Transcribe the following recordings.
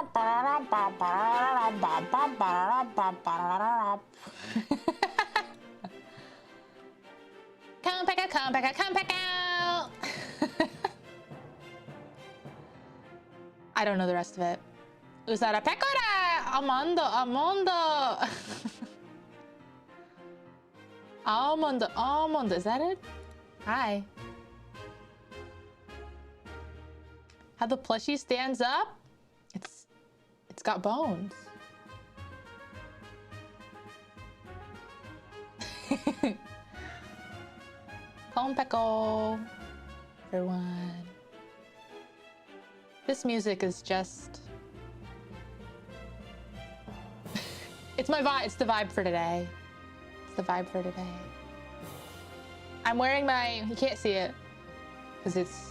Come back out, come back out, come back out. I don't know the rest of it. Usara pecora, amando, amando. Almond, almond, is that it? Hi. How the plushie stands up? It's got bones. Compeco, everyone. This music is just... it's my vibe, it's the vibe for today. It's the vibe for today. I'm wearing my, you can't see it, because it's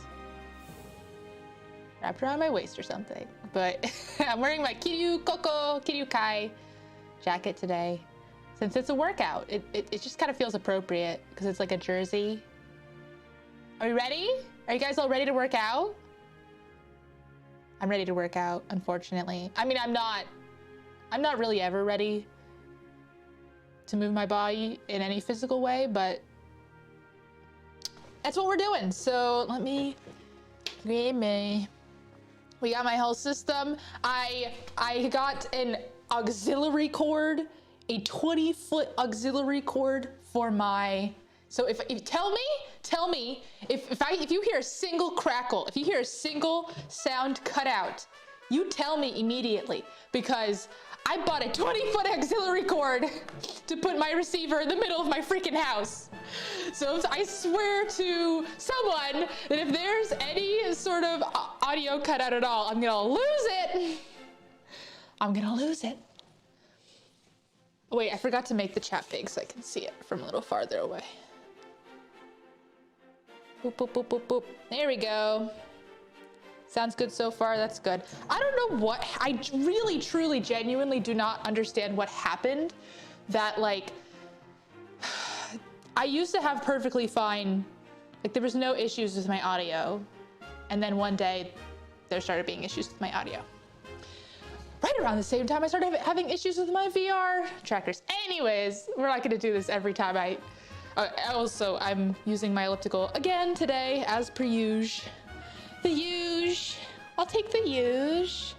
wrapped around my waist or something. But I'm wearing my Kiryu Koko, Kiryu Kai jacket today. Since it's a workout, it just kind of feels appropriate because it's like a jersey. Are we ready? Are you guys all ready to work out? I'm ready to work out, unfortunately. I mean, I'm not really ever ready to move my body in any physical way, but that's what we're doing. So let me grab me. We got my whole system. I got an auxiliary cord, a 20-foot auxiliary cord for my, so if tell me if you hear a single crackle, if you hear a single sound cut out, you tell me immediately, because I bought a 20-foot auxiliary cord to put my receiver in the middle of my freaking house. So I swear to someone that if there's any sort of audio cut out at all, I'm gonna lose it. I'm gonna lose it. Wait, I forgot to make the chat big so I can see it from a little farther away. Boop, boop, boop, boop, boop. There we go. Sounds good so far, that's good. I don't know what, I really, truly, genuinely do not understand what happened that, like, I used to have perfectly fine, like there was no issues with my audio. And then one day there started being issues with my audio. Right around the same time I started having issues with my VR trackers. Anyways, we're not gonna do this every time I'm using my elliptical again today, as per usual. The usual. I'll take the usual.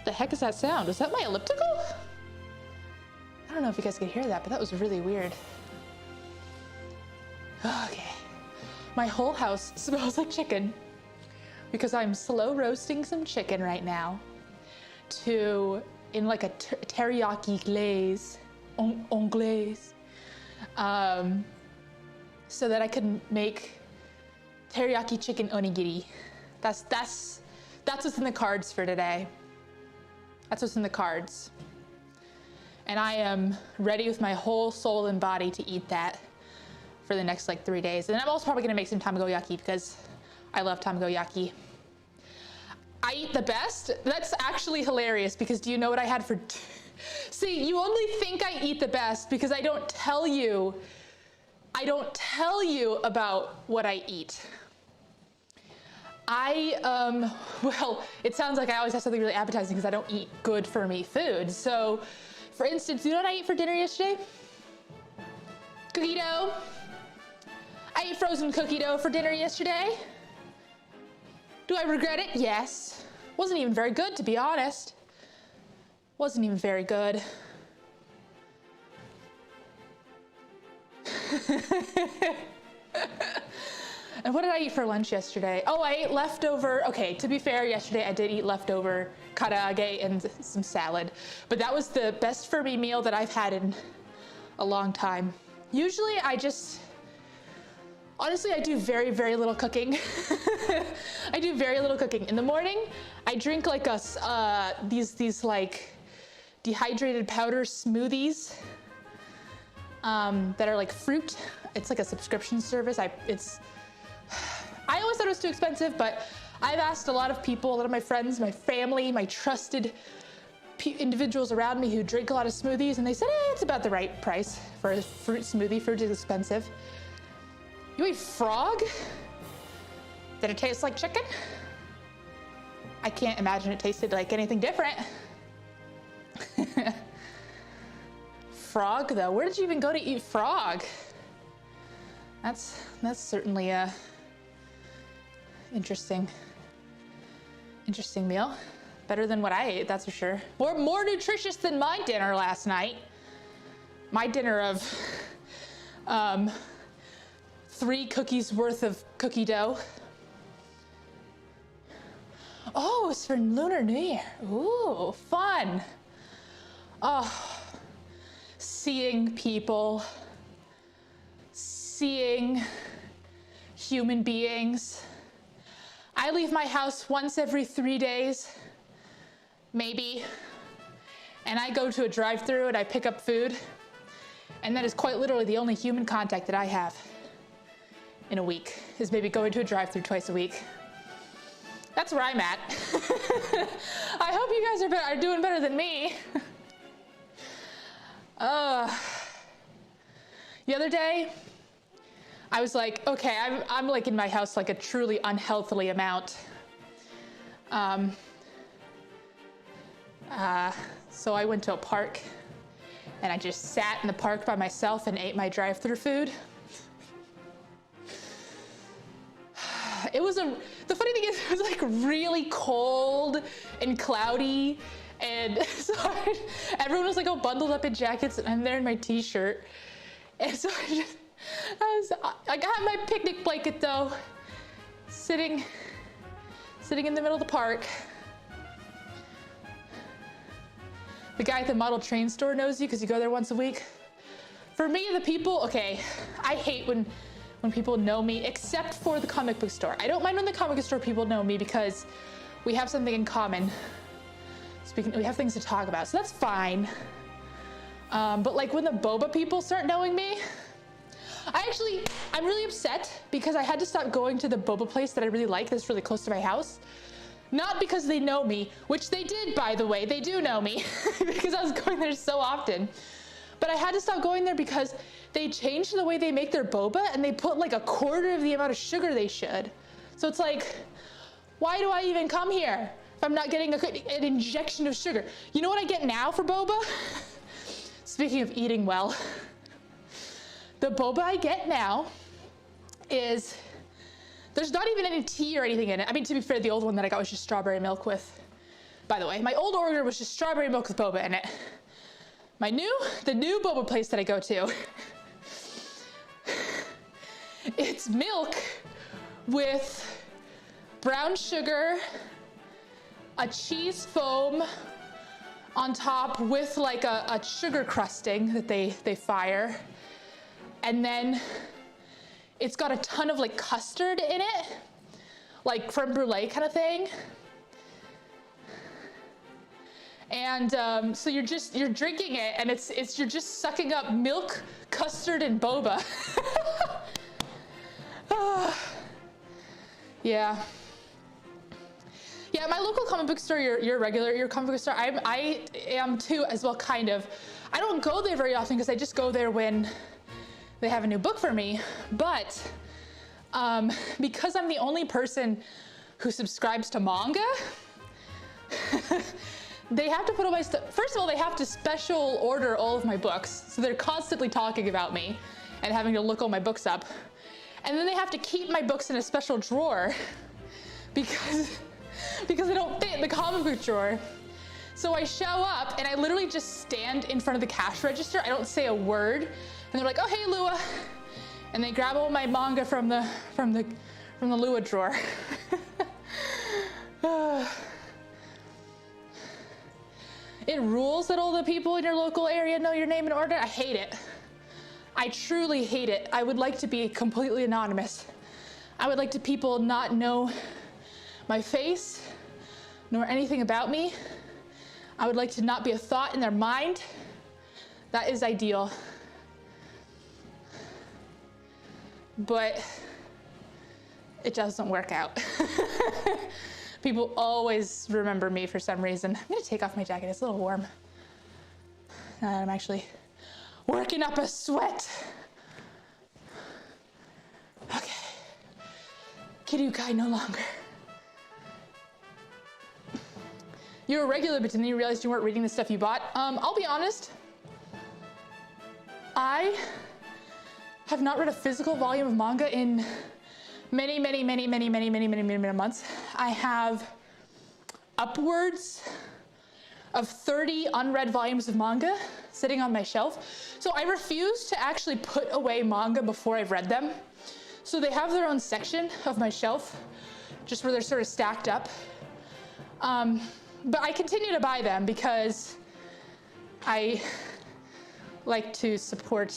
The heck is that sound? Was that my elliptical? I don't know if you guys could hear that, but that was really weird. Okay. My whole house smells like chicken because I'm slow roasting some chicken right now in like a teriyaki glaze, anglaise. So that I can make teriyaki chicken onigiri. That's what's in the cards for today. That's what's in the cards. And I am ready with my whole soul and body to eat that for the next like 3 days. And I'm also probably gonna make some tamagoyaki because I love tamagoyaki. I eat the best. That's actually hilarious because do you know what I had for... See, you only think I eat the best because I don't tell you about what I eat. Well, it sounds like I always have something really appetizing because I don't eat good for me food. So, for instance, you know what I ate for dinner yesterday? Cookie dough. I ate frozen cookie dough for dinner yesterday. Do I regret it? Yes. Wasn't even very good, to be honest. Wasn't even very good. And what did I eat for lunch yesterday? Oh, I ate leftover. Okay, to be fair, yesterday I did eat leftover karaage and some salad. But that was the best for me meal that I've had in a long time. Usually honestly, I do very, very little cooking. I do very little cooking. In the morning, I drink like these like dehydrated powder smoothies that are like fruit. It's like a subscription service. I always thought it was too expensive, but I've asked a lot of people, a lot of my friends, my family, my trusted individuals around me who drink a lot of smoothies, and they said, it's about the right price for a fruit smoothie. Fruit is expensive. You ate frog? Did it taste like chicken? I can't imagine it tasted like anything different. Frog though, where did you even go to eat frog? That's certainly a interesting meal. Better than what I ate, that's for sure. More nutritious than my dinner last night. My dinner of 3 cookies worth of cookie dough. Oh, it's for Lunar New Year. Ooh, fun. Oh, seeing people, seeing human beings. I leave my house once every 3 days, maybe, and I go to a drive-thru and I pick up food, and that is quite literally the only human contact that I have in a week, is maybe going to a drive-thru twice a week. That's where I'm at. I hope you guys are doing better than me. The other day, I was like, okay, I'm like in my house like a truly unhealthily amount. So I went to a park and I just sat in the park by myself and ate my drive-thru food. The funny thing is, it was like really cold and cloudy, and so everyone was like all bundled up in jackets, and I'm there in my t-shirt, and so I got my picnic blanket though, sitting in the middle of the park. The guy at the model train store knows you because you go there once a week. For me, the people, okay, I hate when people know me, except for the comic book store. I don't mind when the comic book store people know me because we have something in common. We have things to talk about, so that's fine. But like when the boba people start knowing me, I'm really upset because I had to stop going to the boba place that I really like that's really close to my house. Not because they know me, which they did, by the way, they do know me because I was going there so often. But I had to stop going there because they changed the way they make their boba and they put like 1/4 of the amount of sugar they should. So it's like, why do I even come here if I'm not getting an injection of sugar? You know what I get now for boba? Speaking of eating well, the boba I get now is, there's not even any tea or anything in it. I mean, to be fair, the old one that I got was just strawberry milk with, by the way, my old order was just strawberry milk with boba in it. The new boba place that I go to, it's milk with brown sugar, a cheese foam on top with like a sugar crusting that they fire. And then it's got a ton of like custard in it, like creme brulee kind of thing. And so you're drinking it, and you're just sucking up milk, custard, and boba. Yeah. Yeah, my local comic book store, your comic book store, I am too as well, kind of. I don't go there very often because I just go there when they have a new book for me. But because I'm the only person who subscribes to manga, they have to put all my stuff. First of all, they have to special order all of my books. So they're constantly talking about me and having to look all my books up. And then they have to keep my books in a special drawer because they don't fit in the comic book drawer. So I show up and I literally just stand in front of the cash register. I don't say a word. And they're like, "Oh, hey, Lua." And they grab all my manga from the Lua drawer. It rules that all the people in your local area know your name and order. I hate it. I truly hate it. I would like to be completely anonymous. I would like to people not know my face nor anything about me. I would like to not be a thought in their mind. That is ideal. But it doesn't work out. People always remember me for some reason. I'm gonna take off my jacket, it's a little warm. Now that I'm actually working up a sweat. Kiryu Kai no longer. You're a regular, but then you realized you weren't reading the stuff you bought. I'll be honest. I have not read a physical volume of manga in many months. I have upwards of 30 unread volumes of manga sitting on my shelf. So I refuse to actually put away manga before I've read them. So they have their own section of my shelf, just where they're sort of stacked up. But I continue to buy them because I like to support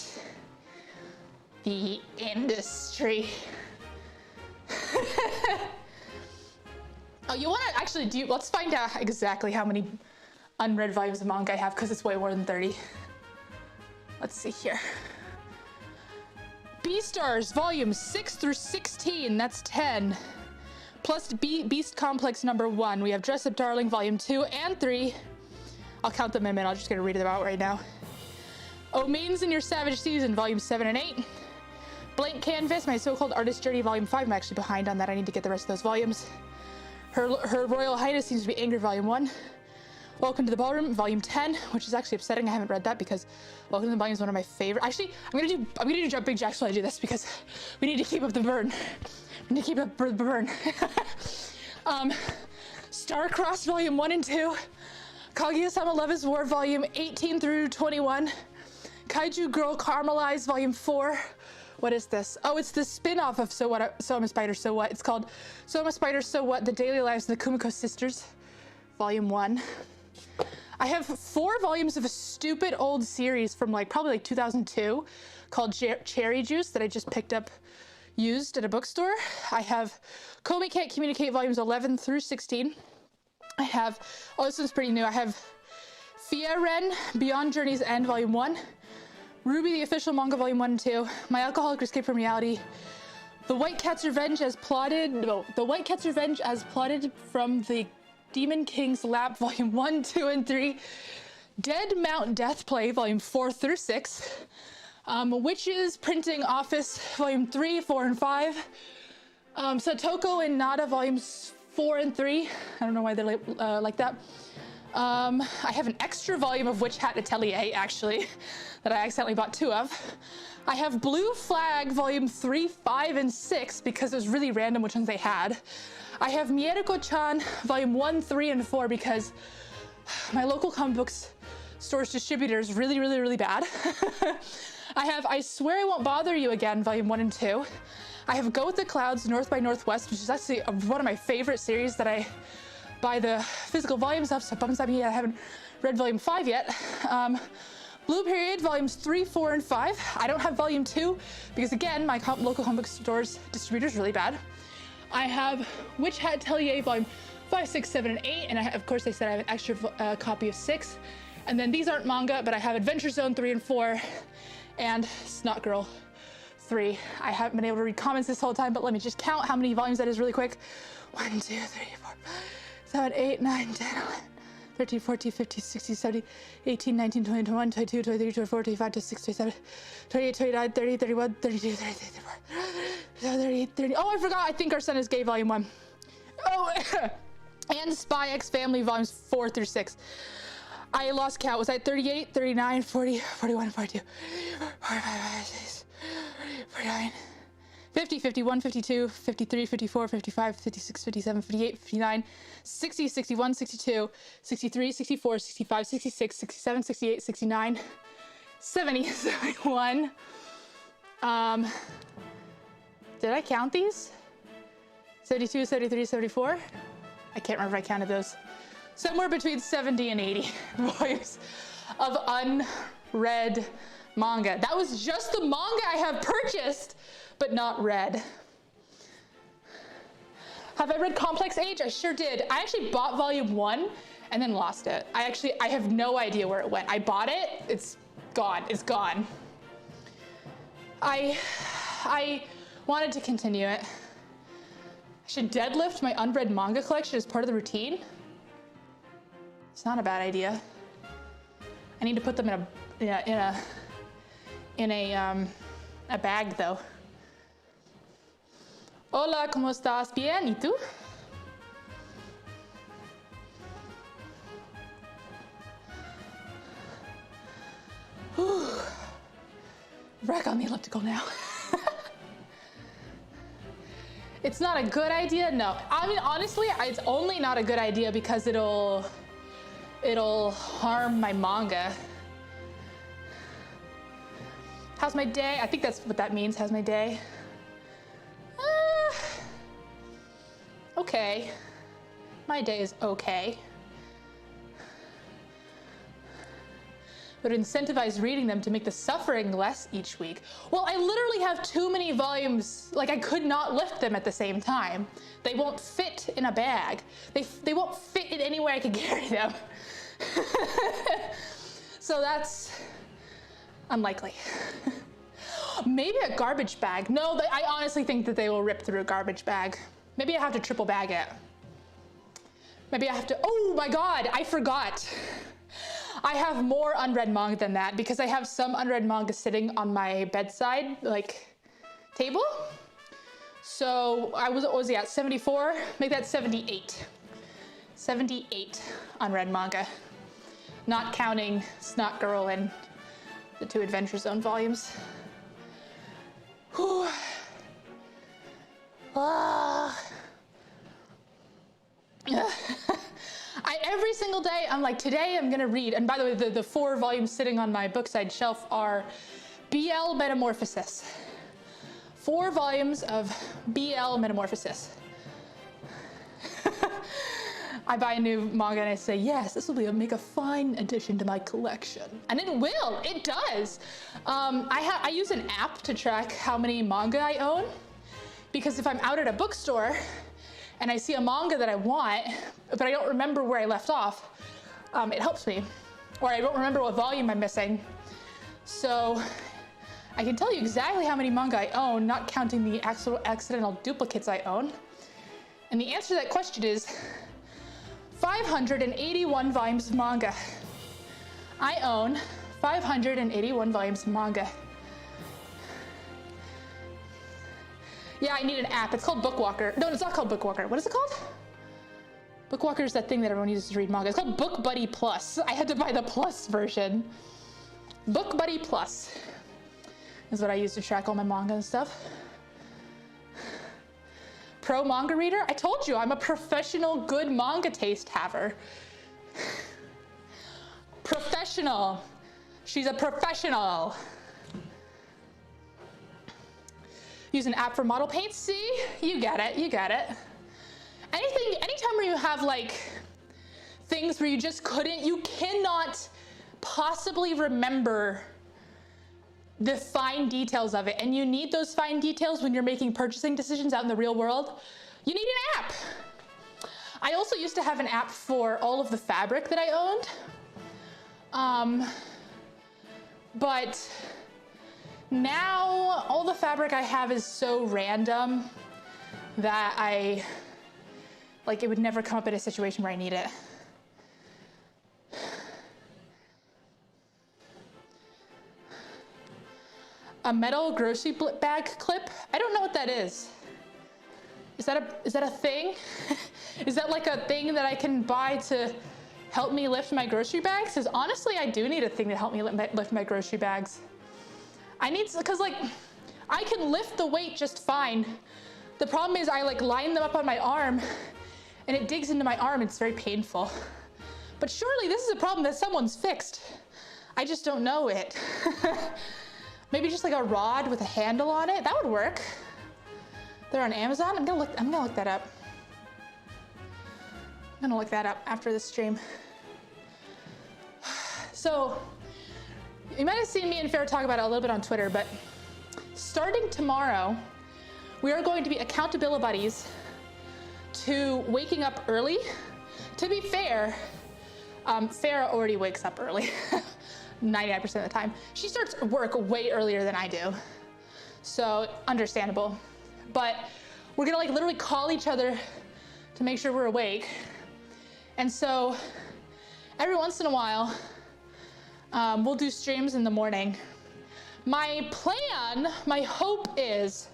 the industry. Oh, you want to actually let's find out exactly how many unread volumes of manga I have, because it's way more than 30. Let's see here. Beastars, volumes 6 through 16, that's 10. Plus Beast Complex number 1. We have Dress Up Darling, volume 2 and 3. I'll count them in a minute, I'll just gonna read them out right now. Oh Maidens in Your Savage Season, volume 7 and 8. Blank Canvas, My So-Called Artist Journey, volume 5. I'm actually behind on that, I need to get the rest of those volumes. Her Royal Highness Seems to Be Angry, volume 1. Welcome to the Ballroom, volume 10, which is actually upsetting. I haven't read that because Welcome to the Ballroom is one of my favorite. Actually, I'm gonna do Jumping Jacks while I do this because we need to keep up the burn. We need to keep up the burn. Starcrossed, volume 1 and 2. Kaguya-sama Love is War, volume 18 through 21. Kaiju Girl Caramelized, volume 4. What is this? Oh, it's the spin-off of So I'm a Spider, So What? It's called So I'm a Spider, So What? The Daily Lives of the Kumiko Sisters, volume 1. I have 4 volumes of a stupid old series from probably 2002 called Cherry Juice that I just picked up used at a bookstore. I have Komi Can't Communicate, volumes 11 through 16. I have, oh, this one's pretty new. I have Fieren, Beyond Journey's End, volume 1. Ruby the Official Manga, volume 1 and 2. My Alcoholic Escape from Reality. The White Cat's Revenge as plotted from the Demon King's Lap, volume 1, 2, and 3. Dead Mount Death Play, volume 4 through 6. Witches Printing Office, volume 3, 4, and 5. Satoko and Nada, volumes 4 and 3. I don't know why they're like that. I have an extra volume of Witch Hat Atelier, actually, that I accidentally bought 2 of. I have Blue Flag, volume 3, 5, and 6, because it was really random which ones they had. I have Miereko-chan, volume 1, 3, and 4, because my local comic books store's distributor is really bad. I have I Swear I Won't Bother You Again, volume 1 and 2. I have Go With the Clouds, North by Northwest, which is actually one of my favorite series that I buy the physical volumes of, so bums on me, I haven't read volume 5 yet. Blue Period, volumes 3, 4, and 5. I don't have volume 2 because, again, my local comic book store's distributor is really bad. I have Witch Hat Atelier, volume 5, 6, 7, and 8, and of course they said I have an extra copy of 6. And then these aren't manga, but I have Adventure Zone 3 and 4, and Snot Girl 3. I haven't been able to read comments this whole time, but let me just count how many volumes that is really quick. 1, 2, 3, 4, 5, 7, 8, 9, 10, 11, 13, 14, 15, 16, 17, 18, 19, 20, 21, 22, 23, 24, 25, 26, 27, 28, 29, 30, 31, 32, 33, 34, 38, 30. Oh, I forgot. I Think Our Son Is Gay, volume 1. Oh, and Spy X Family, volumes 4 through 6. I lost count. Was I 38, 39, 40, 41, 42, 45, 46, 49, 50, 51, 52, 53, 54, 55, 56, 57, 58, 59, 60, 61, 62, 63, 64, 65, 66, 67, 68, 69, 70, 71. Did I count these? 72, 73, 74? I can't remember if I counted those. Somewhere between 70 and 80 volumes of unread manga. That was just the manga I have purchased, but not read. Have I read Complex Age? I sure did. I actually bought volume 1 and then lost it. I have no idea where it went. I bought it, it's gone, it's gone. I wanted to continue it. I should deadlift my unread manga collection as part of the routine. It's not a bad idea. I need to put them in a bag though. Hola, ¿cómo estás? Bien, ¿y tú? Back on the elliptical now. It's not a good idea? No. I mean, honestly, it's only not a good idea because it'll harm my manga. How's my day? I think that's what that means, how's my day? Okay. My day is okay. But incentivize reading them to make the suffering less each week. Well, I literally have too many volumes, like I could not lift them at the same time. They won't fit in a bag. They won't fit in anywhere I could carry them. So that's unlikely. Maybe a garbage bag. No, I honestly think that they will rip through a garbage bag. Maybe I have to triple bag it. Maybe I have to, oh my God, I forgot. I have more unread manga than that because I have some unread manga sitting on my bedside, like, table. So what was he at, 74? Make that 78. 78 unread manga. Not counting Snot Girl and the 2 Adventure Zone volumes. Whew. Every single day, I'm like, today I'm gonna read, and by the way, the 4 volumes sitting on my bookside shelf are BL Metamorphosis. 4 volumes of BL Metamorphosis. I buy a new manga and I say, yes, this will make a fine addition to my collection. And it will, it does. I use an app to track how many manga I own, because if I'm out at a bookstore and I see a manga that I want, but I don't remember where I left off, it helps me. Or I don't remember what volume I'm missing. So I can tell you exactly how many manga I own, not counting the accidental duplicates I own. And the answer to that question is 581 volumes of manga. I own 581 volumes of manga. Yeah, I need an app. It's called Bookwalker. No, it's not called Bookwalker. What is it called? Bookwalker is that thing that everyone uses to read manga. It's called Book Buddy Plus. I had to buy the Plus version. Book Buddy Plus is what I use to track all my manga and stuff. Pro manga reader? I told you, I'm a professional good manga taste haver. Professional. She's a professional. Use an app for model paint. See, you get it, you get it. Anytime where you have like things where you cannot possibly remember the fine details of it, and you need those fine details when you're making purchasing decisions out in the real world, you need an app. I also used to have an app for all of the fabric that I owned. But now all the fabric I have is so random that it would never come up in a situation where I need it. A metal grocery bag clip? I don't know what that is. Is that a thing? Is that like a thing that I can buy to help me lift my grocery bags? Because honestly, I do need a thing to help me lift my grocery bags. Because I can lift the weight just fine. The problem is I line them up on my arm and it digs into my arm. It's very painful. But surely this is a problem that someone's fixed. I just don't know it. Maybe just a rod with a handle on it. That would work. They're on Amazon. I'm gonna look that up. I'm gonna look that up after this stream. So, you might have seen me and Farrah talk about it a little bit on Twitter, but starting tomorrow, we are going to be accountability buddies to waking up early. To be fair, Farrah already wakes up early. 99% of the time. She starts work way earlier than I do. So understandable. But we're gonna literally call each other to make sure we're awake. And so every once in a while, we'll do streams in the morning. My plan, my hope is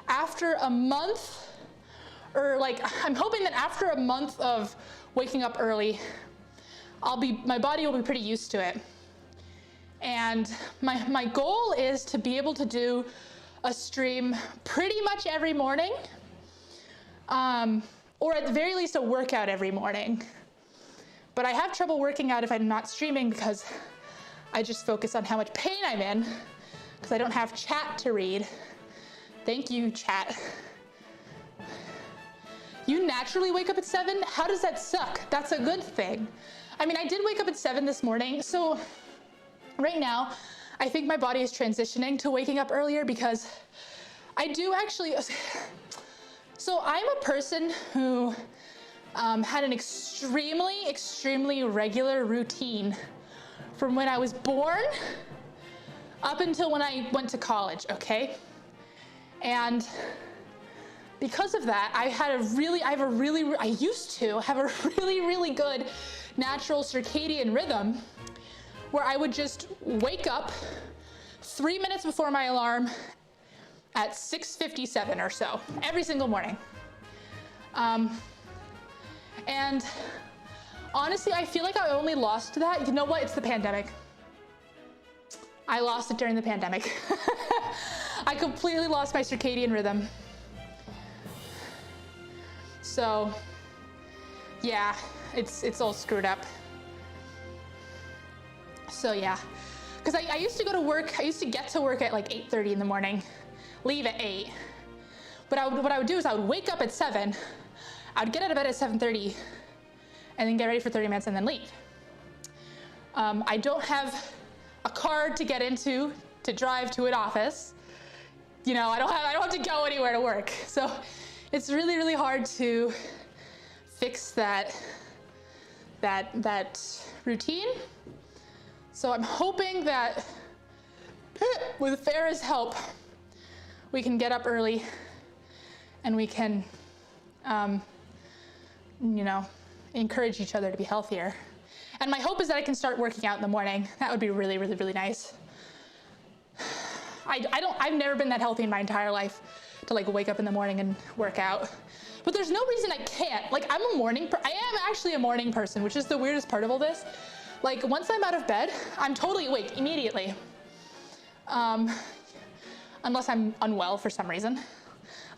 after a month, or like, I'm hoping that after a month of waking up early, my body will be pretty used to it. And my goal is to be able to do a stream pretty much every morning, or at the very least a workout every morning. But I have trouble working out if I'm not streaming because I just focus on how much pain I'm in because I don't have chat to read. Thank you, chat. You naturally wake up at 7? How does that suck? That's a good thing. I mean, I did wake up at 7 this morning, so right now, I think my body is transitioning to waking up earlier because I do actually, so I'm a person who had an extremely regular routine from when I was born up until when I went to college, okay? And because of that, I used to have a really good natural circadian rhythm where I would just wake up 3 minutes before my alarm at 6:57 or so, every single morning. And honestly, I feel like I only lost that. You know what? It's the pandemic. I lost it during the pandemic. I completely lost my circadian rhythm. So, yeah, it's all screwed up. So yeah, because I used to go to work, I used to get to work at like 8:30 in the morning, leave at 8. But what I would do is I would wake up at 7, I would get out of bed at 7:30, and then get ready for 30 minutes and then leave. I don't have a car to get into to drive to an office. You know, I don't have to go anywhere to work. So it's really hard to fix that routine. So I'm hoping that with Farah's help, we can get up early and we can, you know, encourage each other to be healthier. And my hope is that I can start working out in the morning. That would be really nice. I've never been that healthy in my entire life to like wake up in the morning and work out. But there's no reason I can't. Like I am actually a morning person, which is the weirdest part of all this. Like once I'm out of bed, I'm totally awake immediately. Unless I'm unwell for some reason.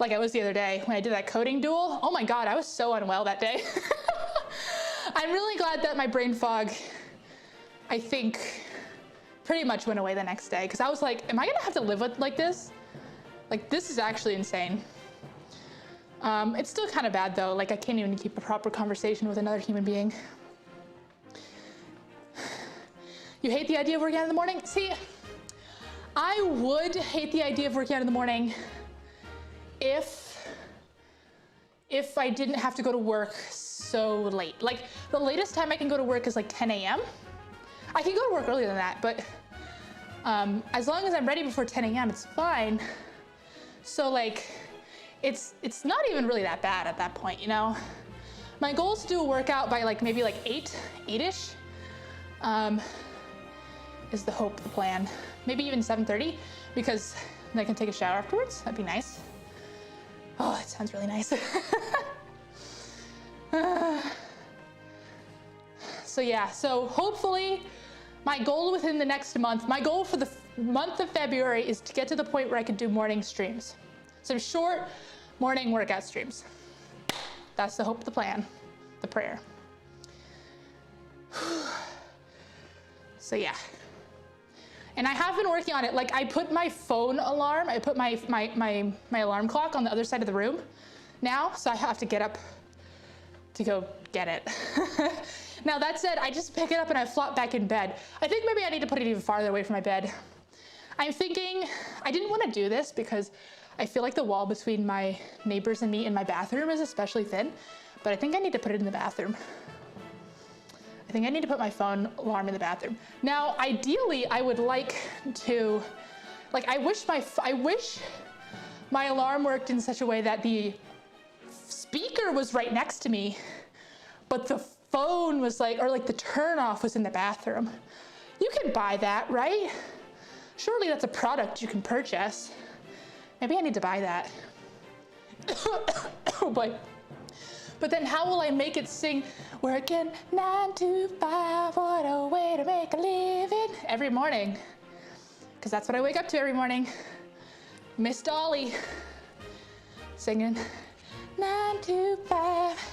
Like I was the other day when I did that coding duel. Oh my God, I was so unwell that day. I'm really glad that my brain fog, I think, pretty much went away the next day. Because I was like, am I gonna have to live with like this? Like this is actually insane. It's still kind of bad though. Like I can't even keep a proper conversation with another human being. You hate the idea of working out in the morning? See, I would hate the idea of working out in the morning if I didn't have to go to work so late. Like the latest time I can go to work is like 10 a.m. I can go to work earlier than that, but as long as I'm ready before 10 a.m., it's fine. So like, it's not even really that bad at that point, you know? My goal is to do a workout by like maybe like 8-ish. Is the hope, the plan. Maybe even 7:30, because then I can take a shower afterwards. That'd be nice. Oh, that sounds really nice. So yeah, so hopefully my goal within the next month, my goal for the month of February is to get to the point where I can do morning streams. Some short morning workout streams. That's the hope, the plan, the prayer. So yeah. And I have been working on it. Like I put my phone alarm, I put my alarm clock on the other side of the room now, so I have to get up to go get it. Now that said, I just pick it up and I flop back in bed. I think maybe I need to put it even farther away from my bed. I'm thinking, I didn't want to do this because I feel like the wall between my neighbors and me in my bathroom is especially thin, but I think I need to put it in the bathroom. I think I need to put my phone alarm in the bathroom. Now, ideally, I would like to, like, I wish my alarm worked in such a way that the speaker was right next to me, but the phone was like, or like the turn off was in the bathroom. You can buy that, right? Surely that's a product you can purchase. Maybe I need to buy that. Oh boy. But then how will I make it sing, working 9 to 5, what a way to make a living, every morning? Because that's what I wake up to every morning. Miss Dolly singing 9 to 5.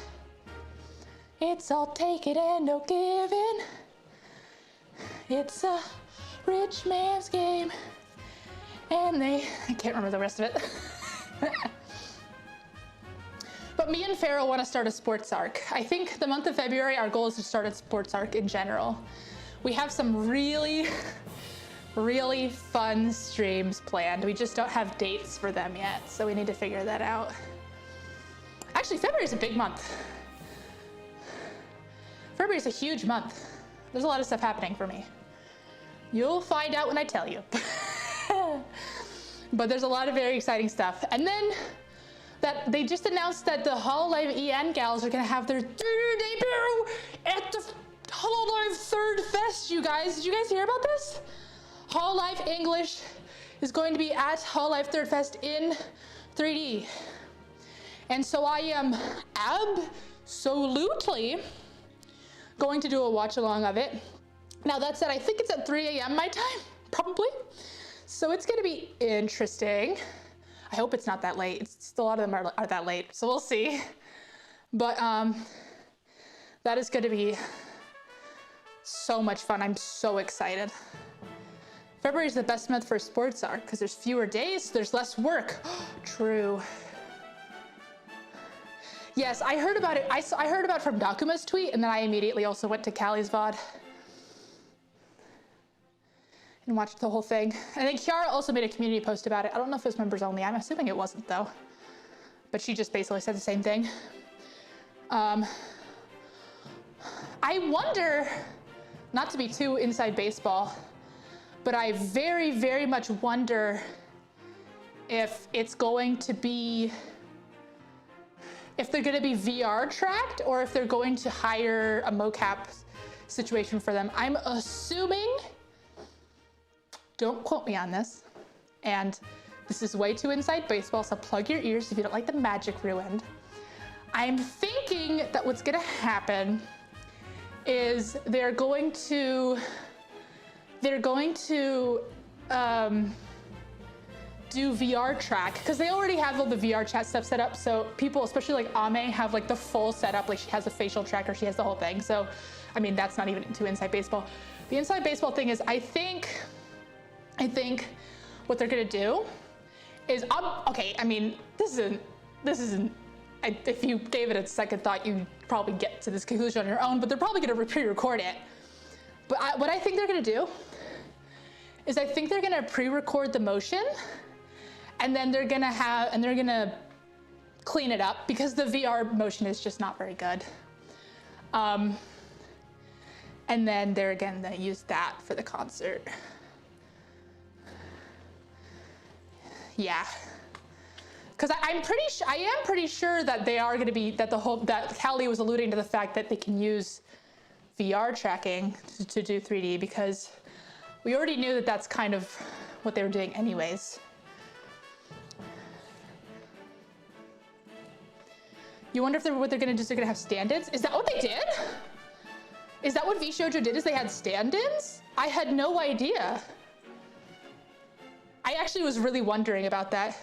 It's all take it and no giving. It's a rich man's game. And I can't remember the rest of it. But me and Farrell want to start a sports arc. I think the month of February, our goal is to start a sports arc in general. We have some really, really fun streams planned. We just don't have dates for them yet, so we need to figure that out. Actually, February is a big month. February is a huge month. There's a lot of stuff happening for me. You'll find out when I tell you. But there's a lot of very exciting stuff. And then that they just announced that the Hololive EN gals are gonna have their debut at the Hololive Third Fest, you guys. Did you guys hear about this? Hololive English is going to be at Hololive Third Fest in 3D. And so I am absolutely going to do a watch along of it. Now that said, I think it's at 3 a.m. my time, probably. So it's gonna be interesting. I hope it's not that late. It's a lot of them are that late, so we'll see. But that is gonna be so much fun. I'm so excited. February is the best month for sports arc because there's fewer days, so there's less work. True. Yes, I heard about it. I heard about it from Dakuma's tweet, and then I immediately also went to Callie's VOD and watched the whole thing. I think Kiara also made a community post about it. I don't know if it was members only. I'm assuming it wasn't though. But she just basically said the same thing. I wonder, not to be too inside baseball, but I very, very much wonder if it's going to be, if they're gonna be VR tracked or if they're going to hire a mocap situation for them. I'm assuming, don't quote me on this, and this is way too inside baseball, so plug your ears if you don't like the magic ruined. I'm thinking that what's gonna happen is they're going to do VR track, because they already have all the VR chat stuff set up, so people, especially like Ame, have like the full setup, like she has a facial tracker, she has the whole thing. So, I mean, that's not even too inside baseball. The inside baseball thing is, I think what they're gonna do is, okay, I mean, this isn't, if you gave it a second thought, you'd probably get to this conclusion on your own, but they're probably gonna pre-record it. But what I think they're gonna do is I think they're gonna pre-record the motion, and then they're gonna clean it up, because the VR motion is just not very good. And then they're again gonna use that for the concert. Yeah, because I am pretty sure that they are going to be, that Callie was alluding to the fact that they can use VR tracking to do 3D, because we already knew that that's kind of what they were doing anyways. You wonder if what they're going to do is they're going to have stand-ins? Is that what they did? Is that what VShojo did, is they had stand-ins? I had no idea. I actually was really wondering about that.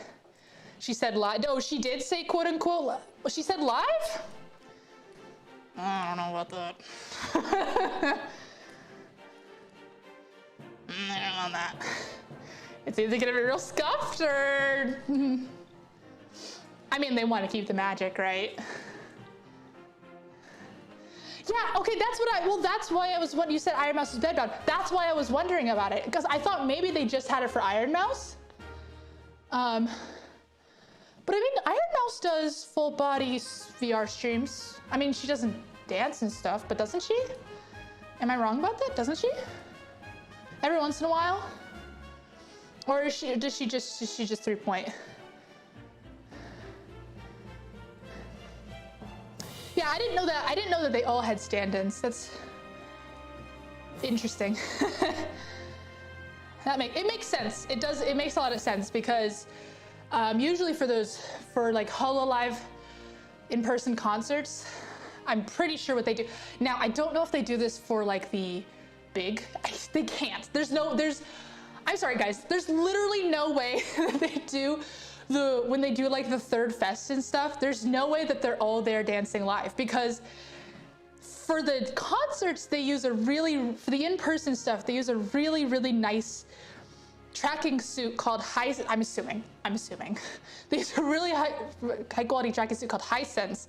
She said live. No, she did say quote unquote. Well, she said live? I don't know about that. I don't know that. It's either gonna be real scuffed or, I mean, they want to keep the magic, right? Yeah, okay, that's why I was, when you said Iron Mouse was bedbound, that's why I was wondering about it, because I thought maybe they just had it for Iron Mouse. But I mean, Iron Mouse does full body VR streams. I mean, she doesn't dance and stuff, but doesn't she? Am I wrong about that? Doesn't she? Every once in a while? Or is she just 3-point? Yeah, I didn't know that they all had stand-ins. That's interesting. It makes sense. It makes a lot of sense, because Usually for like HoloLive in-person concerts, I'm pretty sure what they do. Now, I don't know if they do this for like the big, they can't. I'm sorry guys, there's literally no way that they do when they do like the third fest and stuff, there's no way that they're all there dancing live, because for the concerts, for the in-person stuff, they use a really, really nice tracking suit called I'm assuming. They use a really high quality tracking suit called Hisense,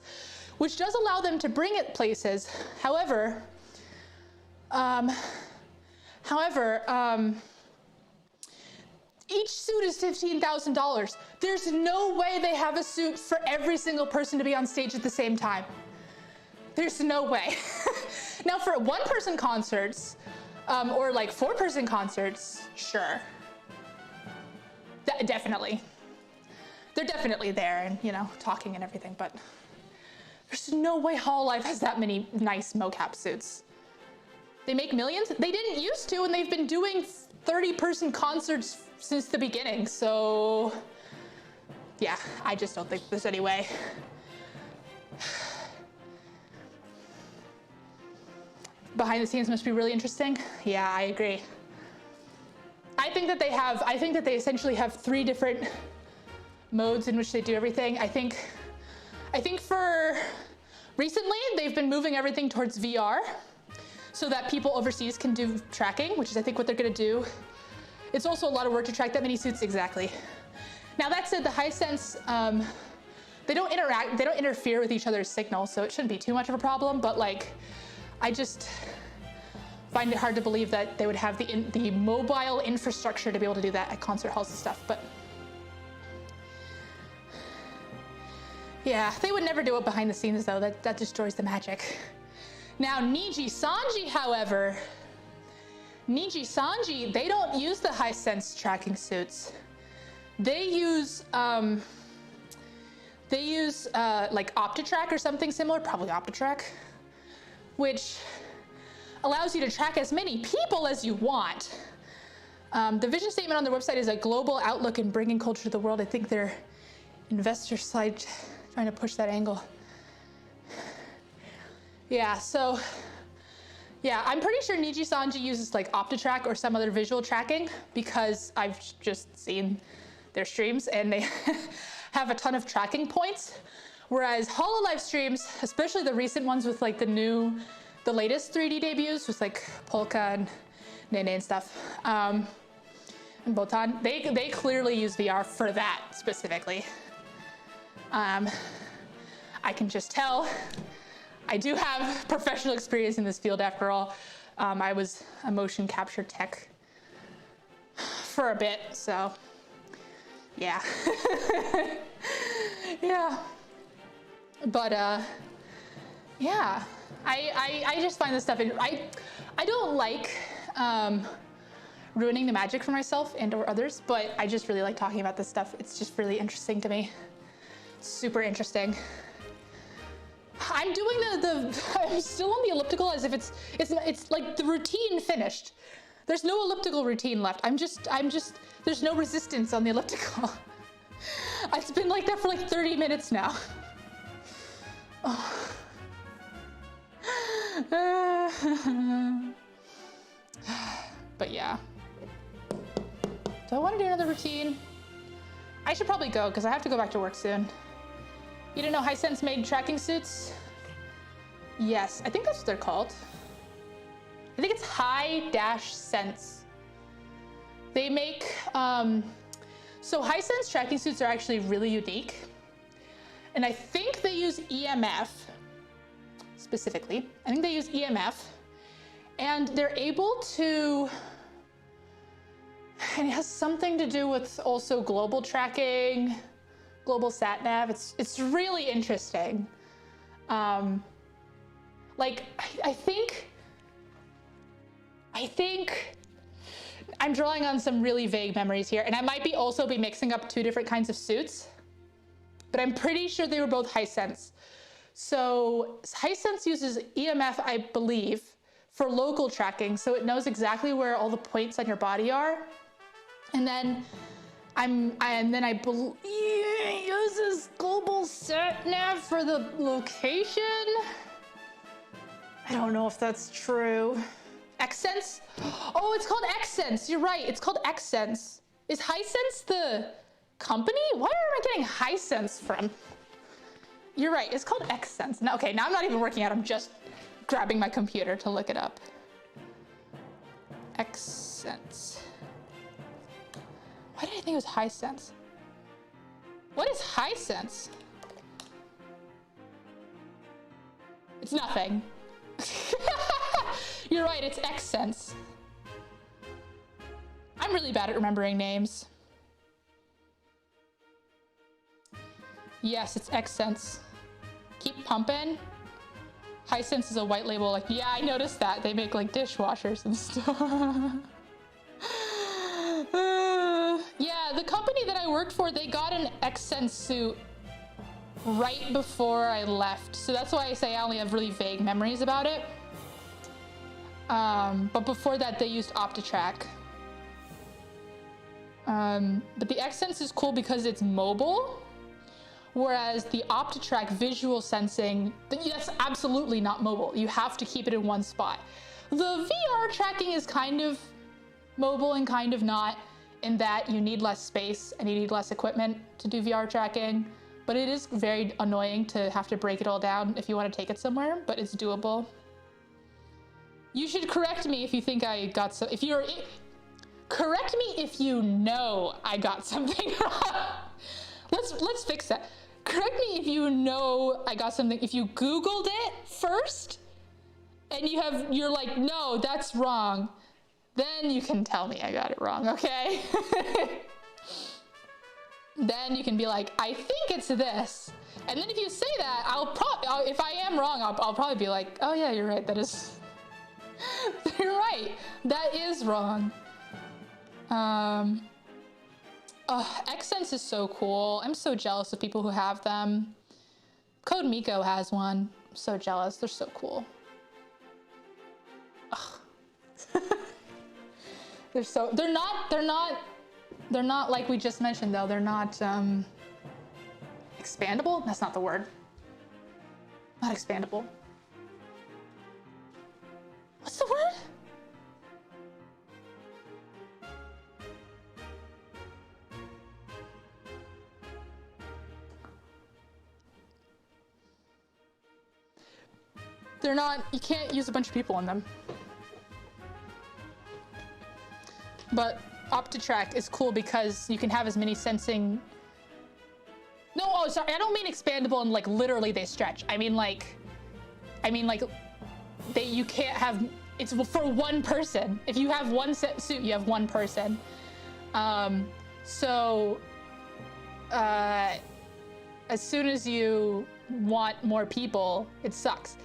which does allow them to bring it places. However, each suit is $15,000. There's no way they have a suit for every single person to be on stage at the same time. There's no way. Now for one-person concerts, or like four-person concerts, sure. Definitely. They're definitely there and, you know, talking and everything, but there's no way HoloLive has that many nice mocap suits. They make millions? They didn't used to, and they've been doing 30-person concerts since the beginning, so yeah, I just don't think there's any way. Behind the scenes must be really interesting. Yeah, I agree. I think that they essentially have 3 different modes in which they do everything. I think for recently, they've been moving everything towards VR so that people overseas can do tracking, which is I think what they're gonna do. It's also a lot of work to track that many suits exactly. Now that said, the Hisense, they don't interfere with each other's signals, so it shouldn't be too much of a problem, but like, I just find it hard to believe that they would have the mobile infrastructure to be able to do that at concert halls and stuff, but yeah, they would never do it behind the scenes though. That destroys the magic. Now Niji-Sanji, however, they don't use the Hisense tracking suits. They use like OptiTrack or something similar, probably OptiTrack, which allows you to track as many people as you want. The vision statement on their website is a global outlook in bringing culture to the world. I think their investor slide trying to push that angle. Yeah, so yeah, I'm pretty sure Niji-Sanji uses like OptiTrack or some other visual tracking, because I've just seen their streams and they have a ton of tracking points. Whereas HoloLive streams, especially the recent ones with like the latest 3D debuts with like Polka and Nene and stuff, and Botan, they clearly use VR for that specifically. I can just tell I do have professional experience in this field after all. I was a motion capture tech for a bit, so yeah. Yeah. But yeah, I just find this stuff, I don't like ruining the magic for myself and or others, but I just really like talking about this stuff. It's just really interesting to me. It's super interesting. I'm doing I'm still on the elliptical as if it's like the routine finished. There's no elliptical routine left. I'm just, there's no resistance on the elliptical. It's been like that for like 30 minutes now. Oh. But yeah. Do I want to do another routine? I should probably go because I have to go back to work soon. You didn't know Hisense made tracking suits? Yes, I think that's what they're called. I think it's Hi-Sense. They make, so Hisense tracking suits are actually really unique. And I think they use EMF specifically. I think they use EMF, and they're able to, and it has something to do with also global tracking, global sat nav. It's really interesting. Like I think I'm drawing on some really vague memories here, and I might also be mixing up 2 different kinds of suits, but I'm pretty sure they were both Hisense. So Hisense uses EMF, I believe, for local tracking, so it knows exactly where all the points on your body are. And then And then I believe it uses global sat nav for the location. I don't know if that's true. Xsense? Oh, it's called Xsense. You're right. It's called Xsense. Is Hisense the company? Where am I getting Hisense from? You're right. It's called Xsense. Now, okay, now I'm not even working out. I'm just grabbing my computer to look it up. Xsense. Why did I think it was Hisense? What is Hisense? It's nothing. You're right, it's Xsense. I'm really bad at remembering names. Yes, it's Xsense. Keep pumping. Hisense is a white label. Like, yeah, I noticed that. They make like dishwashers and stuff. Yeah, the company that I worked for, they got an Xsense suit right before I left. So that's why I say I only have really vague memories about it. But before that, they used OptiTrack. But the Xsense is cool because it's mobile, whereas the OptiTrack visual sensing, that's absolutely not mobile. You have to keep it in one spot. The VR tracking is kind of mobile and kind of not, in that you need less space and you need less equipment to do VR tracking. But it is very annoying to have to break it all down if you want to take it somewhere, but it's doable. You should correct me if you think I got so. Correct me if you know I got something wrong. Let's fix that. Correct me if you know I got something. If you Googled it first, and you're like, no, that's wrong, then you can tell me I got it wrong, okay? Then you can be like, I think it's this. And then if you say that, if I am wrong, I'll probably be like, oh yeah, you're right. That is, you're right. That is wrong. Xsense is so cool. I'm so jealous of people who have them. Code Miko has one. I'm so jealous. They're so cool. They're not like we just mentioned though. They're not expandable. That's not the word. Not expandable. What's the word? They're not, you can't use a bunch of people in them. But OptiTrack is cool because you can have as many sensing. No, oh, sorry, I don't mean expandable and like literally they stretch. I mean like you can't have, it's for one person. If you have one suit, you have one person. As soon as you want more people, it sucks.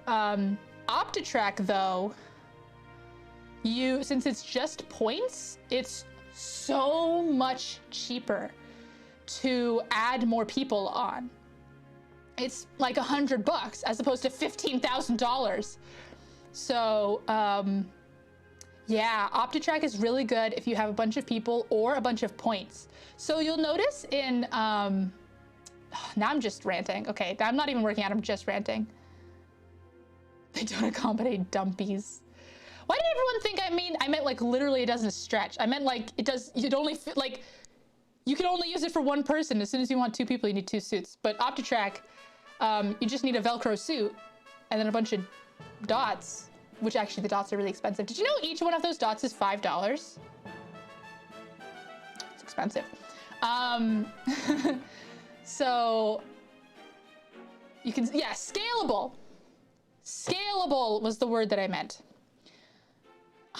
OptiTrack though, since it's just points, it's so much cheaper to add more people on. It's like $100 as opposed to $15,000. So yeah, OptiTrack is really good if you have a bunch of people or a bunch of points. So you'll notice in, now I'm just ranting. Okay, I'm not even working out, I'm just ranting. They don't accommodate dumpies. Why did everyone think I meant like literally it doesn't stretch. I meant like you'd only fit, like, you can only use it for one person. As soon as you want two people, you need two suits. But OptiTrack, you just need a Velcro suit and then a bunch of dots, which actually the dots are really expensive. Did you know each one of those dots is $5? It's expensive. So you can, yeah, scalable. Scalable was the word that I meant.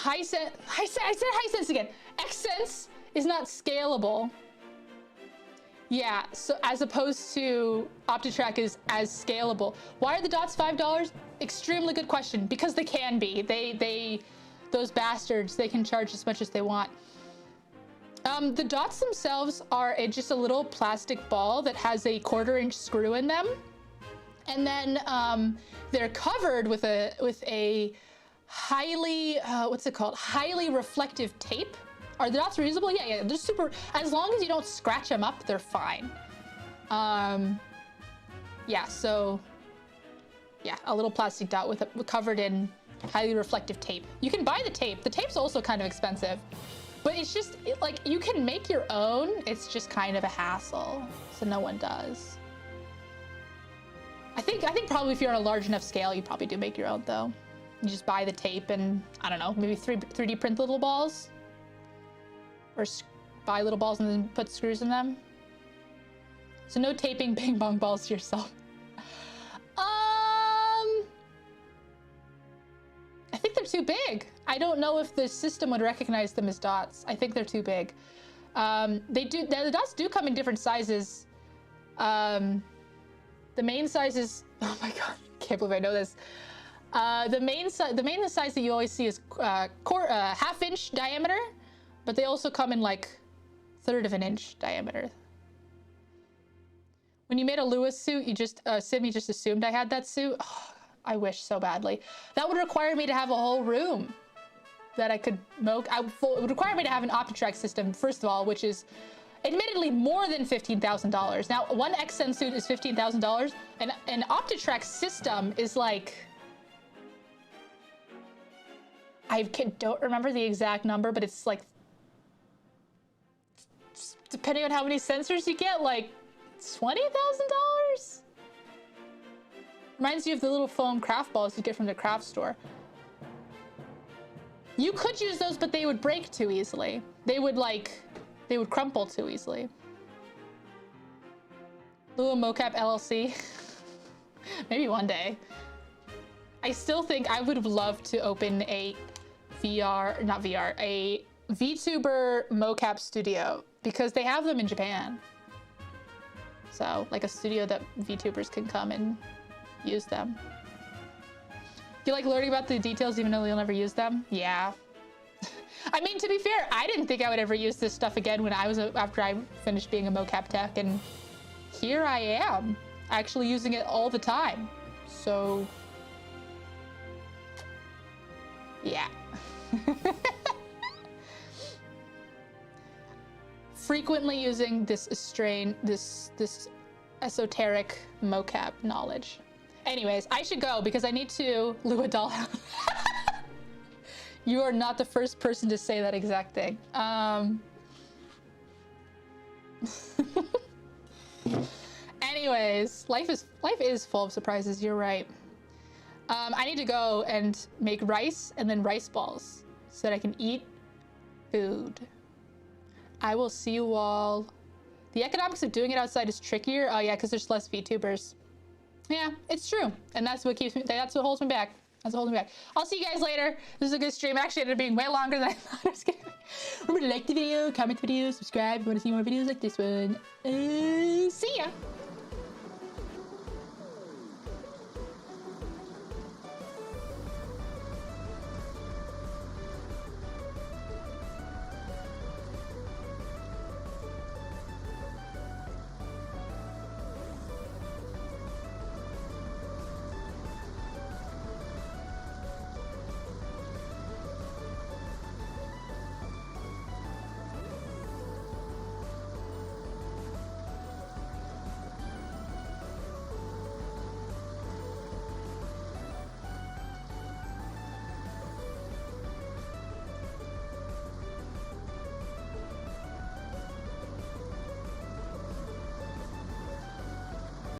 I said Hisense again. Xsense is not scalable. Yeah, so as opposed to OptiTrack is as scalable. Why are the dots $5? Extremely good question. Because they can be. Those bastards, they can charge as much as they want. The dots themselves are just a little plastic ball that has a 1/4-inch screw in them. And then they're covered with a highly, what's it called? Highly reflective tape Are the dots reusable? Yeah, yeah, they're super, as long as you don't scratch them up, they're fine. Yeah, so, yeah, a little plastic dot with covered in highly reflective tape. You can buy the tape. The tape's also kind of expensive, but it's just, like, you can make your own. It's just kind of a hassle, so no one does. I think probably if you're on a large enough scale, you probably do make your own, though. You just buy the tape and, I don't know, maybe 3D print little balls? Or buy little balls and then put screws in them? So no taping ping pong balls to yourself. I think they're too big. I don't know if the system would recognize them as dots. I think they're too big. The dots do come in different sizes. The main size is, oh my God, I can't believe I know this. The main size that you always see is half-inch diameter, but they also come in like 1/3 of an inch diameter. When you made a Lewis suit, you just, Sydney just assumed I had that suit. Oh, I wish so badly. That would require me to have a whole room that I could it would require me to have an OptiTrack system, first of all, which is admittedly more than $15,000. Now, one XN suit is $15,000, and an OptiTrack system is like, I don't remember the exact number, but it's like, depending on how many sensors you get, like $20,000? Reminds you of the little foam craft balls you get from the craft store. You could use those, but they would break too easily. They would crumple too easily. Lua Mocap LLC. Maybe one day. I still think I would have loved to open a a VTuber mocap studio, because they have them in Japan. So, like a studio that VTubers can come and use them. You like learning about the details even though you'll never use them? Yeah. I mean, to be fair, I didn't think I would ever use this stuff again when after I finished being a mocap tech, and here I am, actually using it all the time. So, yeah. Frequently using this esoteric mocap knowledge. Anyways, I should go because I need to Lua Dollhouse. You are not the first person to say that exact thing. Anyways, life is full of surprises. You're right. I need to go and make rice and then rice balls so that I can eat food. I will see you all. The economics of doing it outside is trickier. Oh yeah, because there's less VTubers. Yeah, it's true. And that's what holds me back. That's what holds me back. I'll see you guys later. This is a good stream. Actually, it ended up being way longer than I thought it was gonna be. Remember to like the video, comment the video, subscribe if you want to see more videos like this one. See ya!